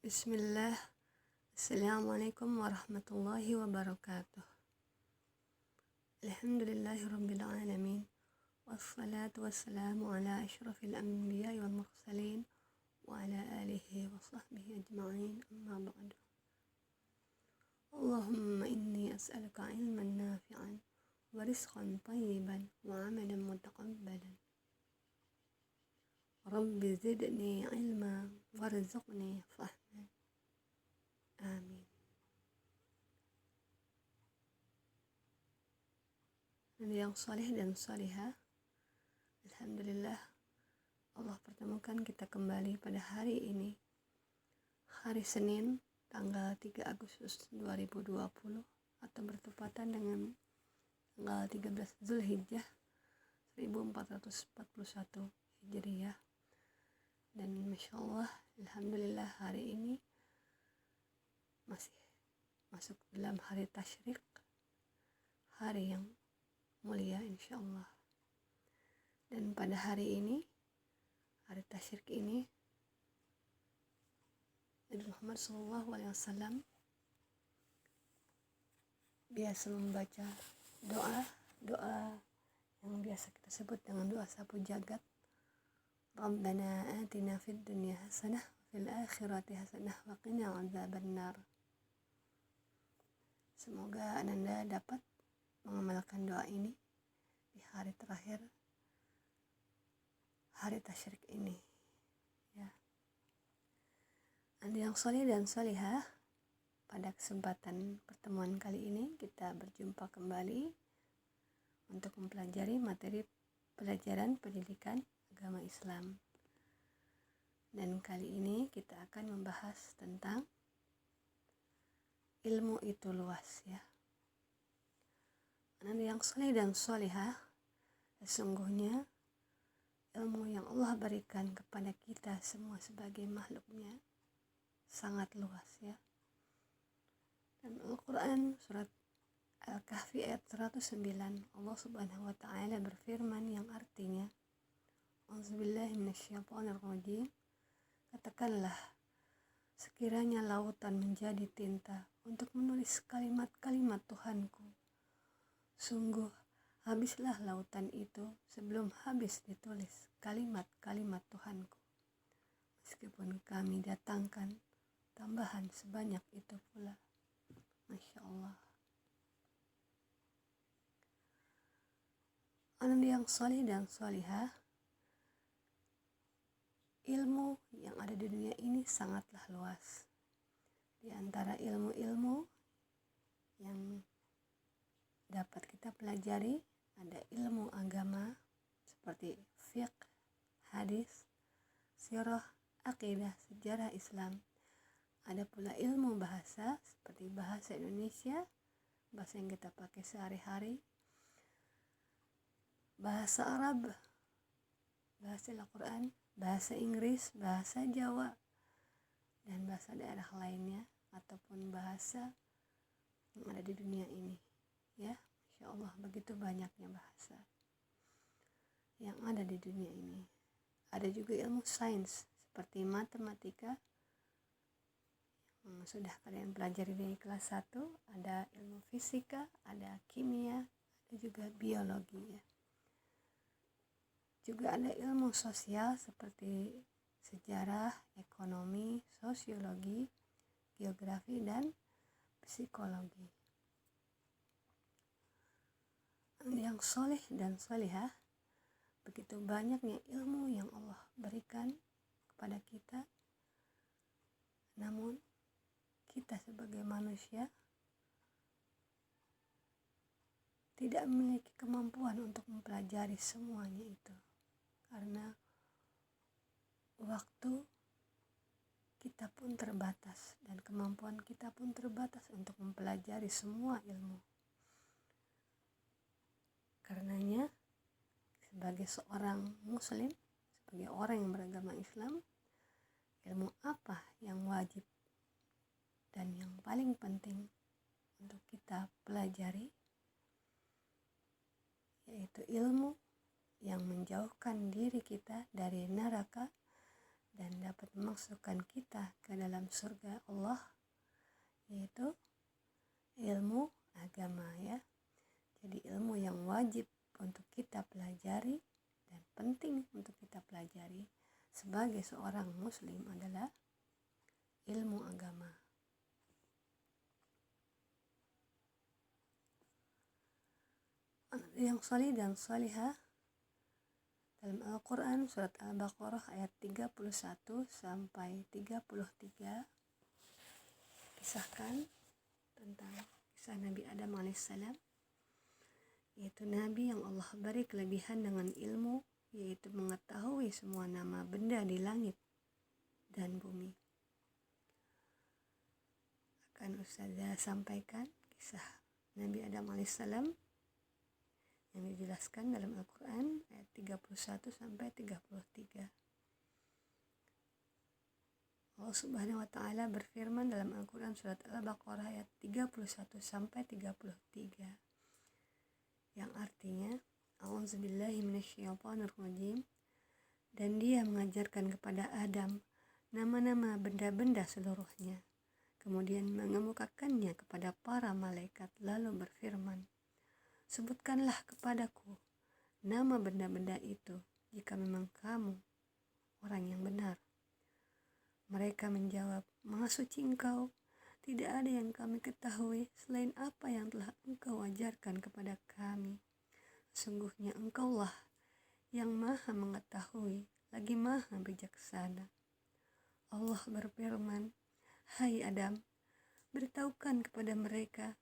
Bismillah. Assalamualaikum warahmatullahi wabarakatuh. Alhamdulillahi rabbil alamin. Wassalatu wassalamu ala ashrafil anbiya wal mursalin wa ala alihi wa sahbihi ajma'in, amma ba'du. Allahumma inni as'aluka ilman nafi'an wa rizqan tayyiban wa amalan mutaqabbalan. Rabbi zidni ilma warzuqni fahman. Amin. Yang saleh dan salihah, alhamdulillah Allah pertemukan kita kembali pada hari ini, hari Senin tanggal 3 Agustus 2020 atau bertepatan dengan tanggal 13 Zulhijjah 1441 Hijriah. Dan Masya Allah, alhamdulillah hari ini masih masuk dalam hari tasyrik, hari yang mulia insya Allah. Dan pada hari ini, hari tasyrik ini, Nabi Muhammad SAW biasa membaca doa yang biasa kita sebut dengan doa sapu jagat. Rabbana atina fid dunya hasanah fil akhirati hasanah wa qina adzabannar. Semoga Ananda dapat mengamalkan doa ini di hari terakhir hari tasyrik ini, ya. Anda yang saleh dan salihah, pada kesempatan pertemuan kali ini kita berjumpa kembali untuk mempelajari materi pelajaran pendidikan agama Islam. Dan kali ini kita akan membahas tentang ilmu itu luas, ya. Anda yang saleh dan salihah, sesungguhnya ilmu yang Allah berikan kepada kita semua sebagai makhluknya sangat luas, ya. Dan Al-Quran surat Al-Kahfi ayat 109, Allah subhanahu wa ta'ala berfirman yang artinya, A'udzubillahi minasyaitonirrajim, katakanlah, sekiranya lautan menjadi tinta untuk menulis kalimat-kalimat Tuhanku, sungguh habislah lautan itu sebelum habis ditulis kalimat-kalimat Tuhanku, meskipun kami datangkan tambahan sebanyak itu pula. Masya Allah. Anda yang saleh dan salihah, ilmu yang ada di dunia ini sangatlah luas. Di antara ilmu-ilmu yang dapat kita pelajari ada ilmu agama seperti fiqh, hadis, sirah, akidah, sejarah Islam. Ada pula ilmu bahasa seperti bahasa Indonesia, bahasa yang kita pakai sehari-hari, bahasa Arab, bahasa Al-Quran, bahasa Inggris, bahasa Jawa, dan bahasa daerah lainnya ataupun bahasa yang ada di dunia ini, ya. Masya Allah, begitu banyaknya bahasa yang ada di dunia ini. Ada juga ilmu sains seperti matematika yang sudah kalian pelajari di kelas 1, ada ilmu fisika, ada kimia, ada juga biologi, ya. Juga ada ilmu sosial seperti sejarah, ekonomi, sosiologi, geografi, dan psikologi. Yang soleh dan solehah, begitu banyaknya ilmu yang Allah berikan kepada kita, namun kita sebagai manusia tidak memiliki kemampuan untuk mempelajari semuanya itu, karena waktu kita pun terbatas dan kemampuan kita pun terbatas untuk mempelajari semua ilmu. Karenanya, sebagai seorang muslim, sebagai orang yang beragama Islam, ilmu apa yang wajib dan yang paling penting untuk kita pelajari, yaitu ilmu yang menjauhkan diri kita dari neraka dan dapat memasukkan kita ke dalam surga Allah, yaitu ilmu agama ya. Jadi ilmu yang wajib untuk kita pelajari dan penting untuk kita pelajari sebagai seorang muslim adalah ilmu agama. Yang salih dan salihah dalam Al-Quran surat Al-Baqarah ayat 31 sampai 33 kisahkan tentang kisah Nabi Adam alaihissalam, yaitu Nabi yang Allah beri kelebihan dengan ilmu, yaitu mengetahui semua nama benda di langit dan bumi. Akan Ustazah sampaikan kisah Nabi Adam alaihissalam yang dijelaskan dalam Al-Quran ayat 31 sampai 33. Allah Subhanahu wa taala berfirman dalam Al-Quran surat Al-Baqarah ayat 31 sampai 33 yang artinya A'udzubillahi minasyaitonirrajim, dan Dia mengajarkan kepada Adam nama-nama benda-benda seluruhnya, kemudian mengemukakannya kepada para malaikat lalu berfirman, sebutkanlah kepadaku nama benda-benda itu jika memang kamu orang yang benar. Mereka menjawab, Maha Suci Engkau, tidak ada yang kami ketahui selain apa yang telah Engkau ajarkan kepada kami. Sungguhnya Engkaulah yang Maha mengetahui lagi Maha bijaksana. Allah berfirman, Hai Adam, beritahukan kepada mereka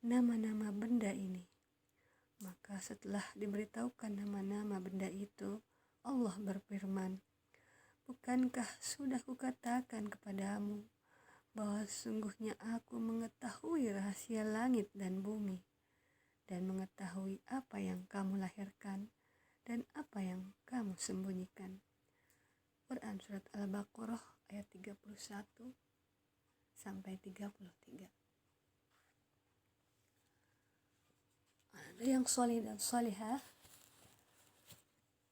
nama-nama benda ini. Maka setelah diberitahukan nama-nama benda itu, Allah berfirman, bukankah sudah kukatakan kepadamu bahwa sungguhnya aku mengetahui rahasia langit dan bumi, dan mengetahui apa yang kamu lahirkan dan apa yang kamu sembunyikan. Quran surat Al-Baqarah ayat 31 sampai 33. Yang salih dan salihah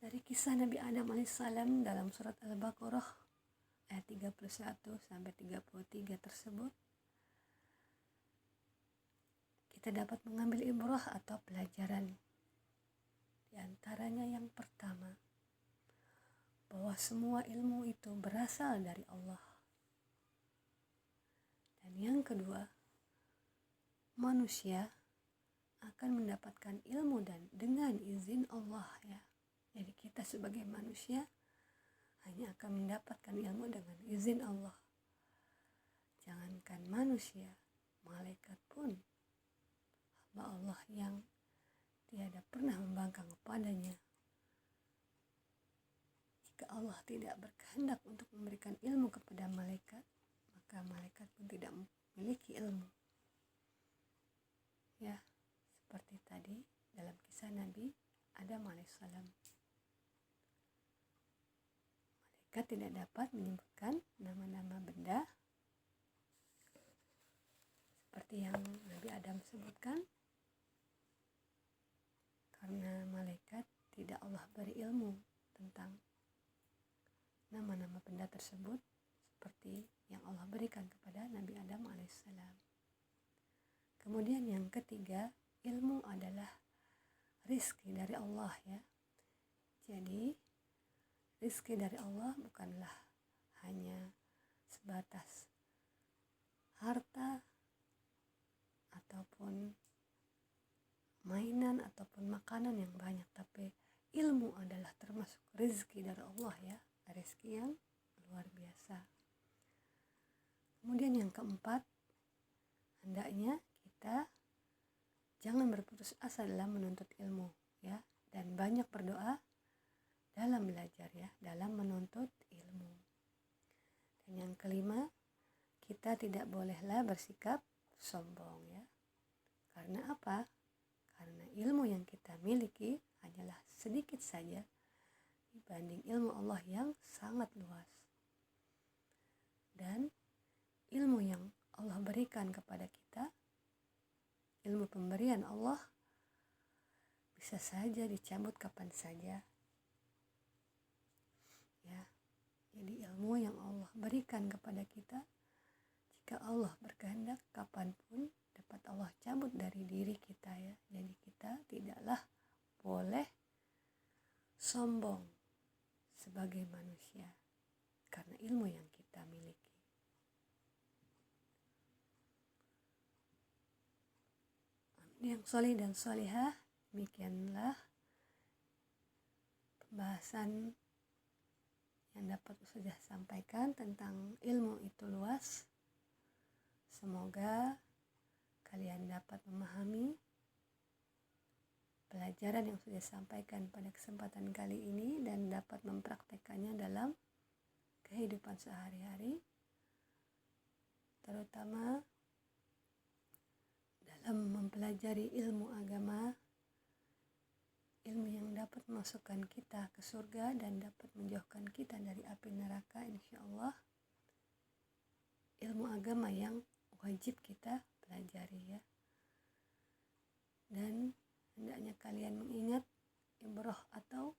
dari kisah Nabi Adam alaihissalam dalam surat Al-Baqarah ayat 31 sampai 33 tersebut, kita dapat mengambil ibrah atau pelajaran. Di antaranya yang pertama, bahwa semua ilmu itu berasal dari Allah. Dan yang kedua, manusia akan mendapatkan ilmu dan dengan izin Allah ya. Jadi kita sebagai manusia hanya akan mendapatkan ilmu dengan izin Allah. Jangankan manusia, malaikat pun hamba Allah yang tiada pernah membangkang kepadanya. Jika Allah tidak berkehendak untuk memberikan ilmu kepada malaikat, maka malaikat pun tidak memiliki ilmu. Ya, seperti tadi dalam kisah Nabi Adam alaihissalam. Malaikat tidak dapat menyebutkan nama-nama benda seperti yang Nabi Adam sebutkan, karena malaikat tidak Allah beri ilmu tentang nama-nama benda tersebut seperti yang Allah berikan kepada Nabi Adam alaihissalam. Kemudian yang ketiga, ilmu adalah rizki dari Allah ya. Jadi rizki dari Allah bukanlah hanya sebatas harta ataupun mainan ataupun makanan yang banyak, tapi ilmu adalah termasuk rizki dari Allah ya, rizki yang luar biasa. Kemudian yang keempat, hendaknya kita jangan berputus asa dalam menuntut ilmu ya, dan banyak berdoa dalam belajar ya, dalam menuntut ilmu. Dan yang kelima, kita tidak bolehlah bersikap sombong ya. Karena apa? Karena ilmu yang kita miliki hanyalah sedikit saja dibanding ilmu Allah yang sangat luas. Dan ilmu yang Allah berikan kepada kita, ilmu pemberian Allah, bisa saja dicabut kapan saja. Ya, Jadi ilmu yang Allah berikan kepada kita, jika Allah berkehendak kapanpun dapat Allah cabut dari diri kita ya. Jadi kita tidaklah boleh sombong sebagai manusia karena ilmu yang kita miliki. Yang soleh dan solehah, demikianlah pembahasan yang dapat Ustazah sampaikan tentang ilmu itu luas. Semoga kalian dapat memahami pelajaran yang sudah sampaikan pada kesempatan kali ini dan dapat mempraktekannya dalam kehidupan sehari-hari, terutama dalam mempelajari ilmu agama, ilmu yang dapat memasukkan kita ke surga dan dapat menjauhkan kita dari api neraka, insya Allah. Ilmu agama yang wajib kita pelajari ya. Dan hendaknya kalian mengingat ibrah atau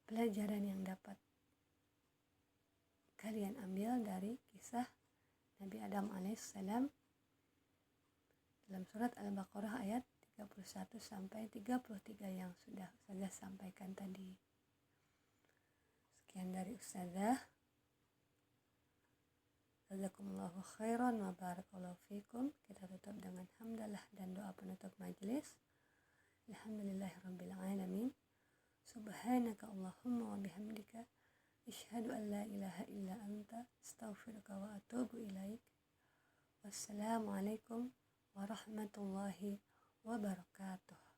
pelajaran yang dapat kalian ambil dari kisah Nabi Adam alaihissalam dalam surat Al-Baqarah ayat 31 sampai 33 yang sudah Ustazah sampaikan tadi. Sekian dari Ustazah. Jazakumullahu khairan wa barakallahu fikum. Kita tutup dengan hamdalah dan doa penutup majelis. Alhamdulillahirabbil alamin. Subhanaka Allahumma wa bihamdika asyhadu an la ilaha illa anta astaghfiruka wa atubu ilaik. Wassalamualaikum warahmatullahi wabarakatuh.